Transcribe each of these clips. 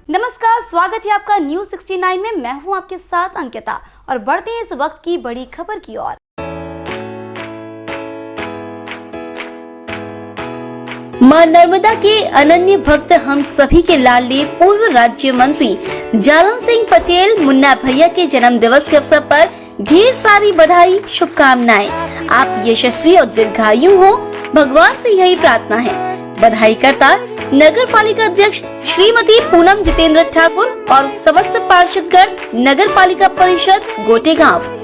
नमस्कार, स्वागत है आपका न्यूज 69 में। मैं हूं आपके साथ अंकिता और बढ़ते हैं इस वक्त की बड़ी खबर की ओर। मां नर्मदा के अनन्य भक्त हम सभी के लाडले पूर्व राज्य मंत्री जालम सिंह पटेल मुन्ना भैया के जन्म दिवस के अवसर पर ढेर सारी बधाई, शुभकामनाएं। आप यशस्वी और दीर्घायु हो, भगवान से यही प्रार्थना है। बधाई करता नगर पालिका अध्यक्ष श्रीमती पूनम जितेंद्र ठाकुर और समस्त पार्षदगण, नगर पालिका परिषद गोटेगांव।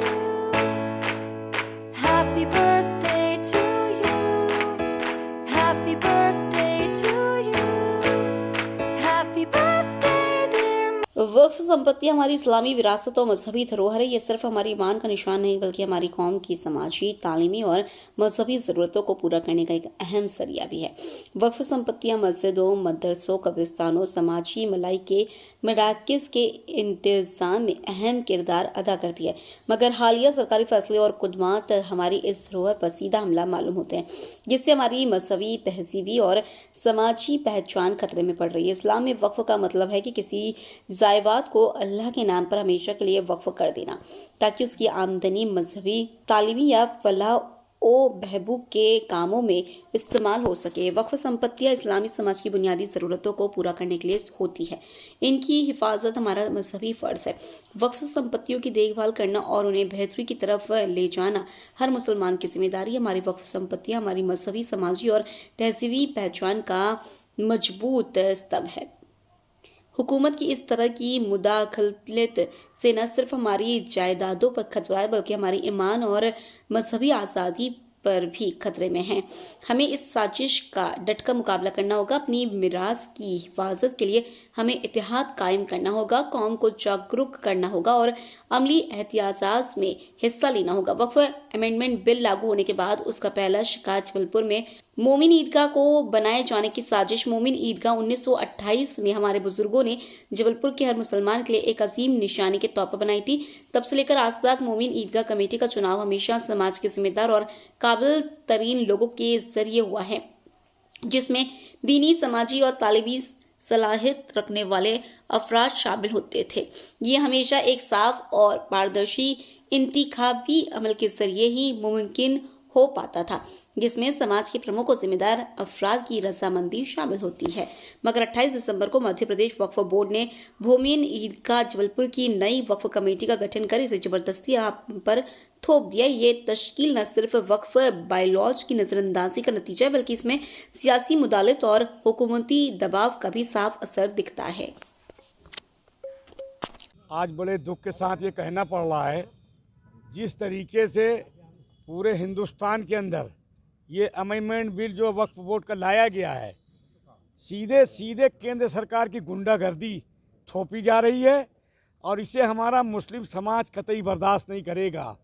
वक्फ संपत्ति हमारी इस्लामी विरासत और मजहबी धरोहर है। ये सिर्फ हमारी ईमान का निशान नहीं बल्कि हमारी कौम की समाजी, तालीमी और मजहबी जरूरतों को पूरा करने का एक अहम जरिया भी है। वक्फ संपत्तियां मस्जिदों, मदरसों, कब्रिस्तानों, समाजी मलाई के मराकज़ के इंतजाम में अहम किरदार अदा करती है, मगर हालिया सरकारी फैसले और कुदमात हमारी इस धरोहर पर सीधा हमला मालूम होते हैं, जिससे हमारी मजहबी, तहजीबी और समाजी पहचान खतरे में पड़ रही है। इस्लाम में वक्फ का मतलब है कि किसी जायदाद को अल्लाह के नाम पर हमेशा के लिए वक्फ कर देना, ताकि उसकी आमदनी मजहबी, तालीमी या फलाह ओ बहबूद के कामों में इस्तेमाल हो सके। वक्फ संपत्तियां इस्लामी समाज की बुनियादी ज़रूरतों को पूरा करने के लिए होती है। इनकी हिफाजत हमारा मजहबी फ़र्ज है। वक्फ संपत्तियों की देखभाल करना और उन्हें बेहतरी की तरफ ले जाना हर मुसलमान की जिम्मेदारी है। हमारी वक्फ संपत्तियां हमारी मजहबी, समाजी और तहजीबी पहचान का मजबूत स्तंभ है। हुकूमत की इस तरह की मुदाखलत से न सिर्फ हमारी जायदादों पर खतरा है बल्कि हमारी ईमान और मजहबी आज़ादी पर भी खतरे में है। हमें इस साजिश का डटकर मुकाबला करना होगा। अपनी मिरास की हिफाजत के लिए हमें इत्तेहाद कायम करना होगा, कौम को जागरूक करना होगा और अमली एहतियाजात में हिस्सा लेना होगा। वक्फ अमेंडमेंट बिल लागू होने के बाद उसका पहला शिकार जबलपुर में मोमिन ईदगाह को बनाए जाने की साजिश। मोमिन ईदगाह 1928 में हमारे बुजुर्गों ने जबलपुर के हर मुसलमान के लिए एक अजीम निशानी के तौर पर बनाई थी। तब से लेकर आज तक मोमिन ईदगाह कमेटी का चुनाव हमेशा समाज के जिम्मेदार और काबिल तरीन लोगों के जरिए हुआ है, जिसमें दीनी, समाजी और तालिबी सलाहियत रखने वाले अफराद शामिल होते थे। ये हमेशा एक साफ और पारदर्शी इंतखाबी अमल के जरिए ही मुमकिन हो पाता था, जिसमें समाज के प्रमुख और जिम्मेदार अफराद की रजामंदी शामिल होती है। मगर 28 दिसंबर को मध्य प्रदेश वक्फ बोर्ड ने मोमिन ईदगाह जबलपुर की नई वक्फ कमेटी का गठन कर इसे जबरदस्ती आप पर थोप दिया। ये तश्कील न सिर्फ वक्फ बायलॉज की नजरअंदाजी का नतीजा है बल्कि इसमें सियासी मुदालत और हुकूमती दबाव का भी साफ असर दिखता है। आज बड़े दुख के साथ ये कहना पड़ रहा है, जिस तरीके से पूरे हिंदुस्तान के अंदर ये अमेंडमेंट बिल जो वक्फ बोर्ड का लाया गया है, सीधे सीधे केंद्र सरकार की गुंडागर्दी थोपी जा रही है और इसे हमारा मुस्लिम समाज कतई बर्दाश्त नहीं करेगा।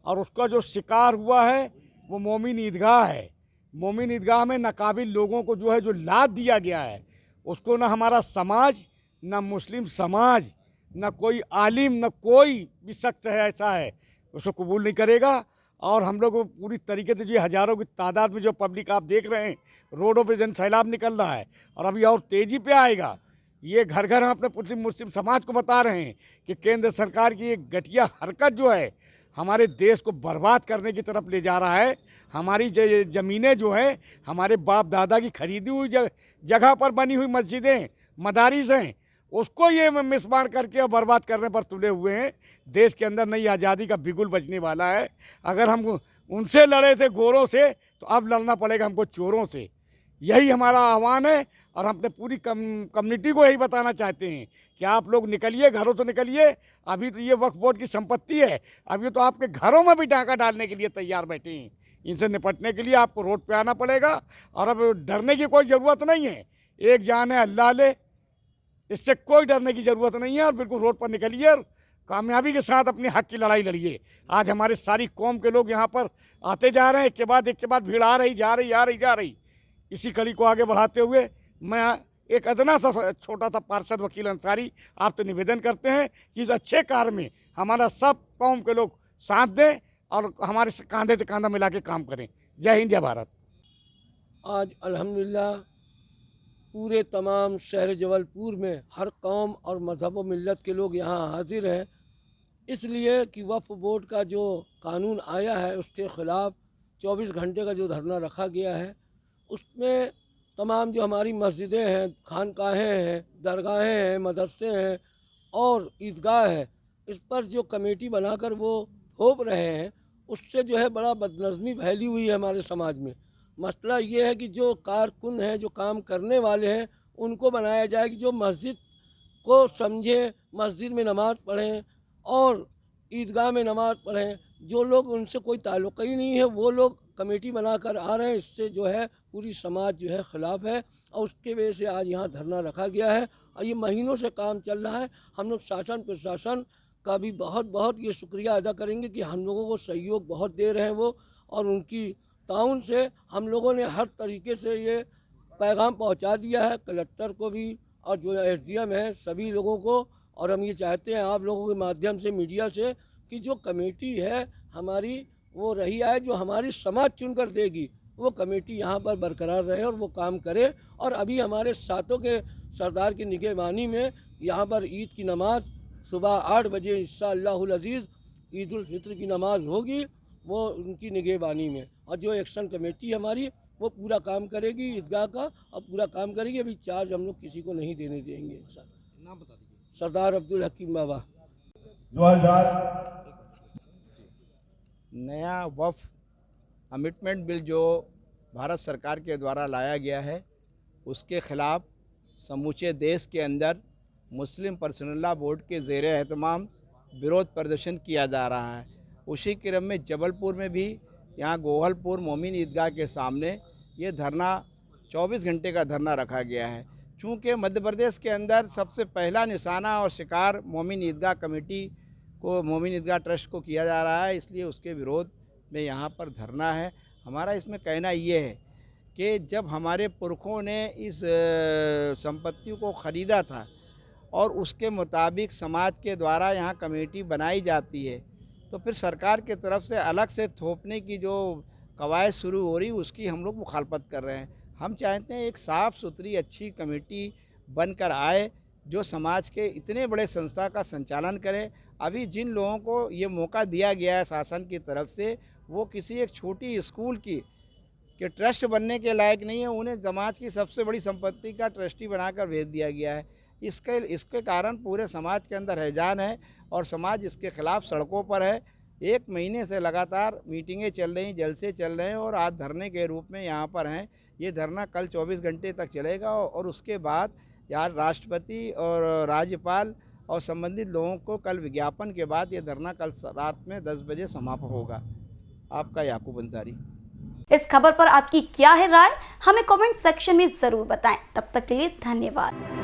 और उसका जो शिकार हुआ है वो मोमिन ईदगाह है। मोमिन ईदगाह में नाकाबिल लोगों को जो लाद दिया गया है, उसको ना हमारा समाज, ना मुस्लिम समाज, ना कोई आलिम, ना कोई भी शख्स है ऐसा है उसको कबूल नहीं करेगा। और हम लोग पूरी तरीके से जो हज़ारों की तादाद में जो पब्लिक आप देख रहे हैं, रोडों पे जन सैलाब निकल रहा है और अभी और तेज़ी पे आएगा। ये घर घर हम अपने मुस्लिम समाज को बता रहे हैं कि केंद्र सरकार की एक घटिया हरकत जो है हमारे देश को बर्बाद करने की तरफ ले जा रहा है। हमारी ज़मीनें जो है हमारे बाप दादा की खरीदी हुई जगह पर बनी हुई मस्जिदें, मदारिस हैं, उसको ये मिसमार करके और बर्बाद करने पर तुले हुए हैं। देश के अंदर नई आज़ादी का बिगुल बजने वाला है। अगर हम उनसे लड़े थे गोरों से, तो अब लड़ना पड़ेगा हमको चोरों से। यही हमारा आह्वान है और हम अपने पूरी कम्युनिटी को यही बताना चाहते हैं कि आप लोग निकलिए, घरों से निकलिए। अभी तो ये वक्फ बोर्ड की संपत्ति है, अभी तो आपके घरों में भी डाका डालने के लिए तैयार बैठे हैं। इनसे निपटने के लिए आपको रोड पे आना पड़ेगा और अब डरने की कोई ज़रूरत नहीं है। एक जान है अल्लाह ले, इससे कोई डरने की ज़रूरत नहीं है और बिल्कुल रोड पर निकलिए और कामयाबी के साथ अपने हक की लड़ाई लड़िए। आज हमारे सारी कौम के लोग यहाँ पर आते जा रहे हैं, एक के बाद भीड़ आ रही जा रही। इसी कड़ी को आगे बढ़ाते हुए मैं एक अदना सा छोटा सा पार्षद वकील अंसारी आपसे निवेदन करते हैं कि इस अच्छे कार्य में हमारा सब कौम के लोग साथ दें और हमारे कंधे से कंधा मिला के काम करें। जय हिंद, जय भारत। आज अल्हम्दुलिल्लाह पूरे तमाम शहर जबलपुर में हर कौम और मज़हब व मिल्लत के लोग यहाँ हाजिर हैं, इसलिए कि वक्फ बोर्ड का जो कानून आया है उसके ख़िलाफ़ 24 घंटे का जो धरना रखा गया है, उसमें तमाम जो हमारी मस्जिदें हैं, खानकाहें हैं, दरगाहें हैं, मदरसे हैं और ईदगाह है, इस पर जो कमेटी बनाकर वो थोप रहे हैं, उससे जो है बड़ा बदनज़मी फैली हुई है हमारे समाज में। मसला ये है कि जो कारकुन हैं, जो काम करने वाले हैं, उनको बनाया जाए कि जो मस्जिद को समझें, मस्जिद में नमाज़ पढ़ें और ईदगाह में नमाज़ पढ़ें। जो लोग उनसे कोई ताल्लुक़ ही नहीं है वो लोग कमेटी बनाकर आ रहे हैं, इससे जो है पूरी समाज जो है ख़िलाफ़ है और उसके वजह से आज यहाँ धरना रखा गया है और ये महीनों से काम चल रहा है। हम लोग शासन प्रशासन का भी बहुत बहुत ये शुक्रिया अदा करेंगे कि हम लोगों को सहयोग बहुत दे रहे हैं वो, और उनकी ताउन से हम लोगों ने हर तरीके से ये पैगाम पहुंचा दिया है कलेक्टर को भी और जो SDM है सभी लोगों को। और हम ये चाहते हैं आप लोगों के माध्यम से, मीडिया से, कि जो कमेटी है हमारी वो रही आए, जो हमारी समाज चुन कर देगी, वो कमेटी यहाँ पर बरकरार रहे और वो काम करे। और अभी हमारे सातों के सरदार की निगहबानी में यहाँ पर ईद की नमाज़ सुबह 8 बजे इंशाअल्लाहुल अज़ीज़ ईद उल फित्र की नमाज़ होगी, वो उनकी निगहबानी में। और जो एक्शन कमेटी हमारी वो पूरा काम करेगी ईदगाह का, और पूरा काम करेगी। अभी चार्ज हम लोग किसी को नहीं देने देंगे इंशाअल्लाह। नाम बता दीजिए। सरदार अब्दुल हकीम बाबा। 2000 नया वक्फ अमेंडमेंट बिल जो भारत सरकार के द्वारा लाया गया है, उसके ख़िलाफ़ समूचे देश के अंदर मुस्लिम पर्सनल लॉ बोर्ड के ज़ेर एहतमाम विरोध प्रदर्शन किया जा रहा है। उसी क्रम में जबलपुर में भी यहाँ गोहलपुर मोमिन ईदगाह के सामने ये धरना 24 घंटे का धरना रखा गया है। चूँकि मध्य प्रदेश के अंदर सबसे पहला निशाना और शिकार मोमिन ईदगाह कमेटी को, मोमिन ईदगाह ट्रस्ट को किया जा रहा है, इसलिए उसके विरोध में यहाँ पर धरना है। हमारा इसमें कहना ये है कि जब हमारे पुरखों ने इस संपत्ति को ख़रीदा था और उसके मुताबिक समाज के द्वारा यहाँ कमेटी बनाई जाती है, तो फिर सरकार के तरफ से अलग से थोपने की जो कवायद शुरू हो रही उसकी हम लोग मुखालफत कर रहे हैं। हम चाहते हैं एक साफ़ सुथरी अच्छी कमेटी बनकर आए जो समाज के इतने बड़े संस्था का संचालन करे। अभी जिन लोगों को ये मौका दिया गया है शासन की तरफ से, वो किसी एक छोटी स्कूल की कि ट्रस्ट बनने के लायक नहीं है, उन्हें समाज की सबसे बड़ी संपत्ति का ट्रस्टी बनाकर भेज दिया गया है। इसके कारण पूरे समाज के अंदर हैजान है और समाज इसके ख़िलाफ़ सड़कों पर है। 1 महीने से लगातार मीटिंगें चल रही, जलसे चल रहे हैं और आज धरने के रूप में यहाँ पर हैं। ये धरना कल 24 घंटे तक चलेगा और उसके बाद यार राष्ट्रपति और राज्यपाल और संबंधित लोगों को कल विज्ञापन के बाद ये धरना कल रात में 10 बजे समाप्त होगा। आपका याकूब अंसारी। इस खबर पर आपकी क्या है राय, हमें कमेंट सेक्शन में जरूर बताएं। तब तक के लिए धन्यवाद।